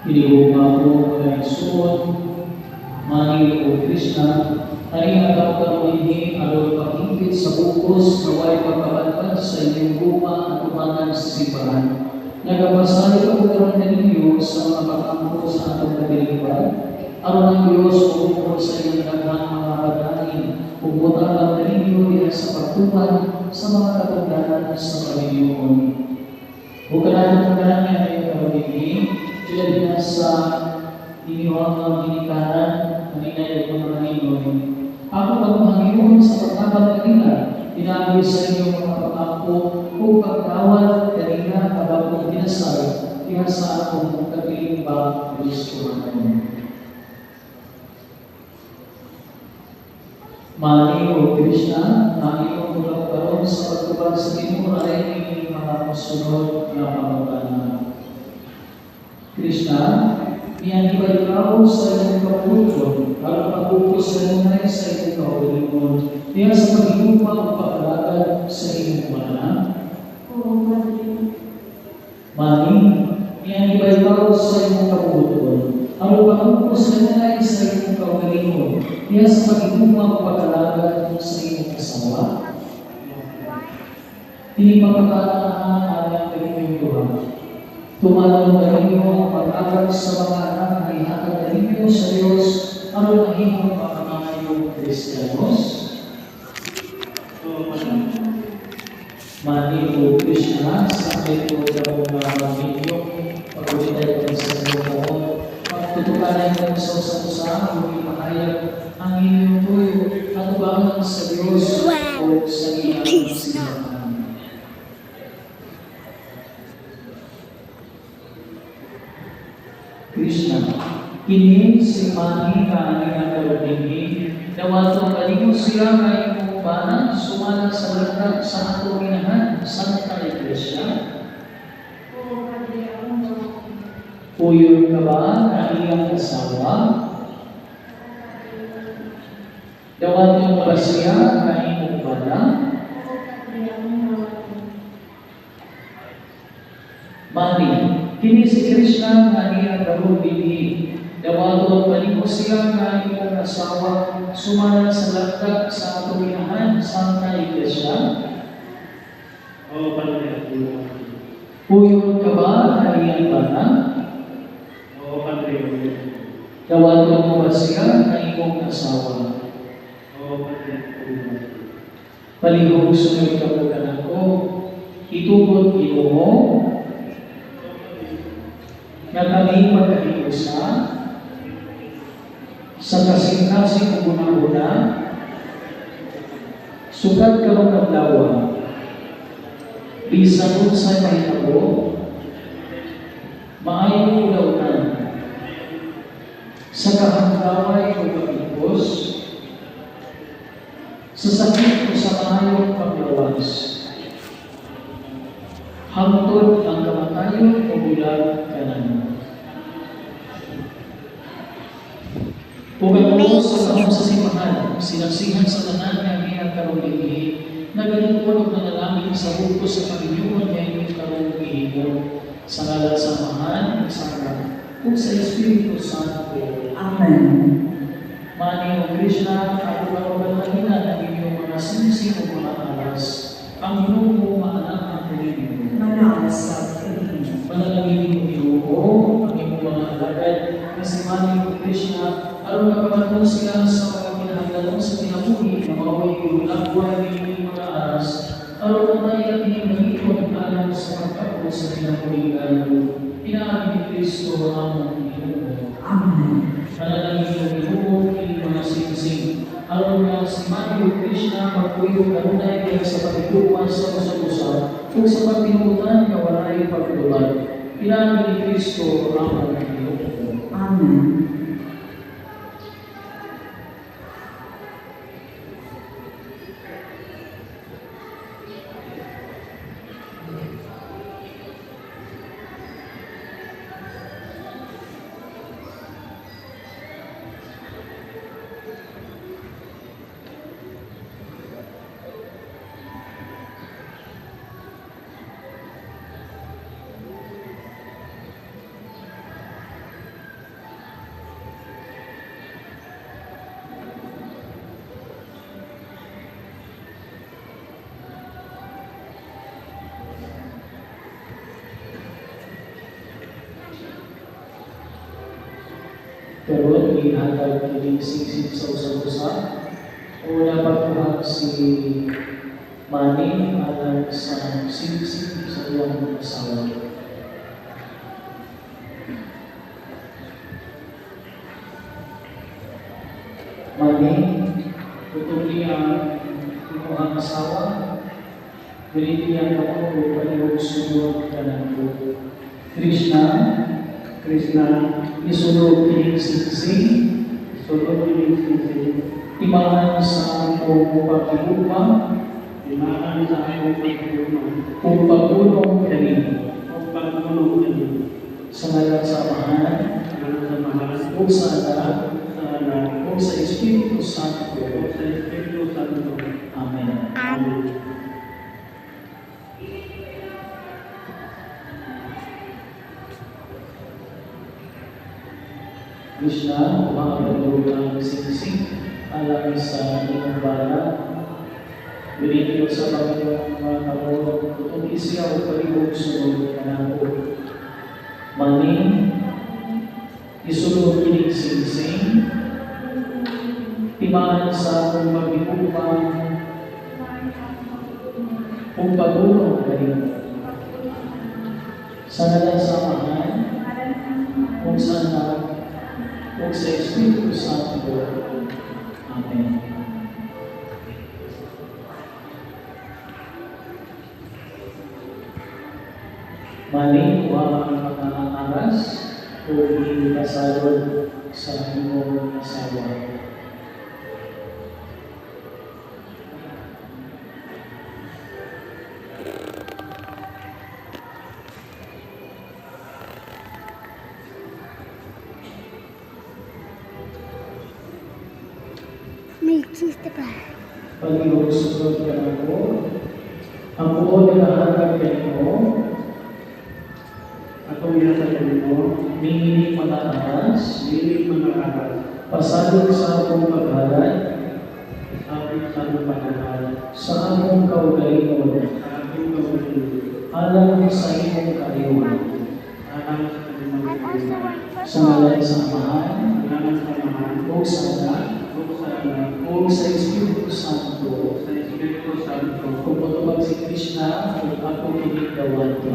Pinigupa po kay Suon, Mani o Krishna, ay agaw karumihi aron pakingkit sa bukos na way pagkabatpat sa inyong guma at tumangan sa simbahan. Nagapasali ka po karon ninyo sa mga pagkampo sa atong kabilingban, aron ang Diyos umukol sa inyong daghang mga pagkain, umutang ninyo diya sa pagtuman sa mga katungdanan sa Panginoon. Bukalan ng niya ay karumihi, sila din sa inyong mga ginikanan, kanina yung mga Panginoon. Ako pagmahimon sa pagkabat kanina, tinabi sa inyong mga pagkampo kung pagkawal kanina kapag kong kinasal, kaya sa akong kapiling ba, Kristo naman. Mani o Krishna, nangiyong mula karoon sa pagkabag sa Ginoo ay inyong mga kasunod na pamatanan. Krishna, niyan iba-ibaw sa inyong kapulong, para pagpupos sa nunay sa inyong kaulimon, niya sa pag-iupa o pag-alagad sa inyong mana. Mani, niyan iba-ibaw sa inyong kapulong, para pagpupos sa nunay sa inyong kaulimon, niya sa pag-iupa o pag-alagad sa inyong asawa. Hindi mapagkakaahan ang inyong Tuhan. Tumalong na ninyo pag-agal sa mga anak na ihatag na ninyo sa Diyos, ano na inyong pagkamayong Kristiyanos? Mani o Krishna, sa akin po na mga ninyo, pag-ulitay ko sa inyo po, pagtutukanan ko sa usa-usa, hindi mahayag ang inyong tuyo, at ubangan sa Diyos o sa inyong silakan. Krishna, kini si Mani kaanihan karuningin, dawato kalingo siya kay kumbanan, sumala sa lahat sa atong ginahan, Santa Iglesia. Puyon ka ba na iyang asawa? Dawato ba siya kay kumbanan? Mani, kini si Krishna nga niya karubili, dawato palingo siya nga iyong asawa, sumala sa lakdak sa atong ginahan, Santa Iglesia. Puyon ka ba na iyang bana? Dawato mo ba siya nga iyong asawa? Palihog sunod ka po ka ko, itubod Ginoo, na kami magkahiusa sa kasing-kasing guna-guna, sukat ka magkablawa, bisan sa mahitabo, maayong ulaunan, sa kahangkaway o kapipos, sa sakit o sa maayong paglawas, hangtod ang kamatayon o bulag kanan. Ugat mo sa kamong sa simbahan, sinaksihan sa tanan nga iyang karuninghi, nagalingkod og nanalangin sa bukos sa Panginoon nga iyong karuninghi sa ngalan sa Amahan, sa Anak, ug sa Espiritu Santo. Amen. Mani o Krishna, ako ba magalahinan ang inyong mga sinisi o mga alas, ang inyong mga anak ang Panginoon. Manalas sa Panginoon. Panalangin mo Ginoo, ang inyong mga alagad, na si Mani o Krishna, aron makamatong sila sa mga kinahanglan sa kinabuhi, na maway yung lagway ng mga aras, aron matay at hinihingikot alam sa pagkapo sa kinabuhigan. Pinaamin ni Kristo ang Panginoon. Amen. Panalangin mo Ginoo, inyong mga singsing, aron nga si Mani o Krishna magpuyong kanunay kaya sa pagkukuhan sa usa-usa, kung sa pagtinutan nga walay pagtulad. Pinaamin ni Kristo ang Panginoon. Amen. karon gihatag kini sigsig sa usa-usa. Una pagkuha si Manny alang sa sigsig sa iyang asawa. Manny, tutuloy ang inyong asawa. Berikan kamu kepada semua kananku. Krishna, disuruh kirim singsing, timaan sa akong pagkakuma, kung pagulong kanino, sa ngalan sa Amahan, o sa Anak, o sa Espiritu Santo. Amen. Krishna, umakalog ang singsing alang sa inyong bala. Binigyan sa Panginoong mga kamulong kung isiya o palibog sunod ka na po. Maning, isunod kinig singsing, timaan sa akong magibupang, kung pagulong ka rin. Sa ngalan sa Amahan, kung sa Anak, kung sa Espiritu Santo. Amen. Mali ko ang mga aras o ikasalod sa iyong asawa. May chiste pa. Pag-iwag sunod ka na po, ang buo na nahatag kayo, atong yatag mo, minginig manaas, pasalot sa akong paghalad, sabit sa pagkakal, sa akong kaugalingon, sa ating gawin, alam sa imong kayuhan, alam sa kalimutan, sa ngalan sa Amahan, alam sa mahal, o sa Anak, o sa anak, o sa Espiritu Santo, sa Espiritu Santo, kung matubag si Krishna, ay ako kinigawan ko.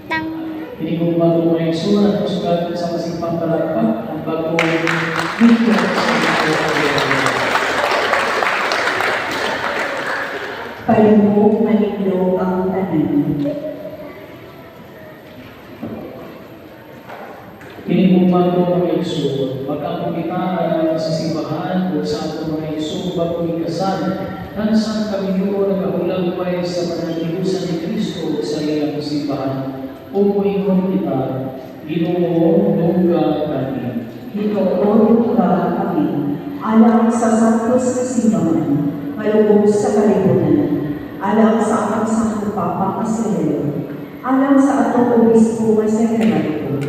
Tang. Hindi ko bago mo yung sulat, sulat sa masipang palakpak, ang bago dito Palumog malinglo ang tanan. Hindi ko bago mo yung sulat, magkakumita sa simbahan o sa ato mga iso bago ikasal, nang saan kami doon nagahulagpay sa pananlibusan ni Kristo sa iyang simbahan. Umuingon kita, Ginoo, dungga kami. Ginoo ka kami, alang sa santos na simbahan, malubog sa kalibutan, alang sa atong Santo Papa Kasilero, alang sa atong Obispo Maserenarito,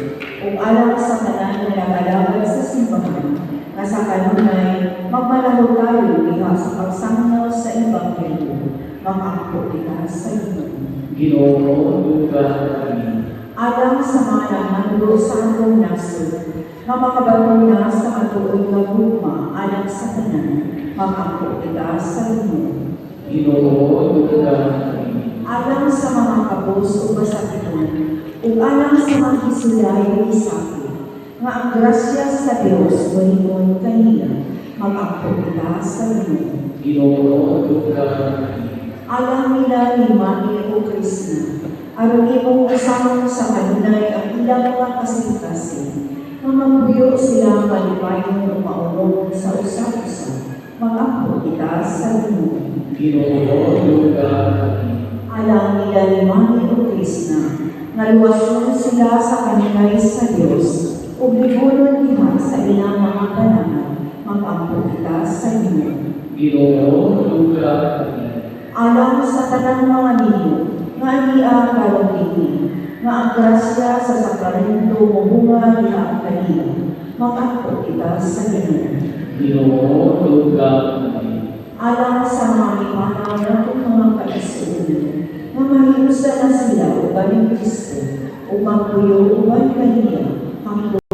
o alang sa tanan na nagalagad sa simbahan, na sa kanunay, magmalaho tayo diha sa pagsangnaw sa Ebanghelyo, mag-angko kita sa Ginoo. Ginoo, dungga kami. Alang sa mga nangando sa atong nasod, na makabato na sa ato'y gaguma alang sa tanan, mag-angko kita sa Ginoo. Ginoo, dungga kami. Alang sa mga kabos o masakitan, o alang sa mga isulay o isakit, nga ang grasya sa Diyos malimon kanina, mag-angko kita sa Ginoo. Ginoo, dungga kami. Alang nila ni Manny o Krishna, aron imong usamon sa kanunay ang ilang mga kasing-kasing, na magbuyo sila malipayon o maulong sa usa-usa, mag-angko kita sa Ginoo. Ginoo, dungga kami. Alang nila ni Manny o Krishna, nga luwasyon sila sa kanunay sa Diyos, o libunon diha sa ilang mga kananan, mag-angko kita sa Ginoo. Ginoo, dungga kami. Alang sa tanang mga ninyo, nga niya kalong nga ang grasya sa sakramento mo bunga niya ang kanila, mag-angko kita sa Ginoo. Ginoo, dungga kami. Alang sa mga ipanaw na itong mga kaisunan, na mahinusa na sila o galing Kristo, upang puyo uban kaniya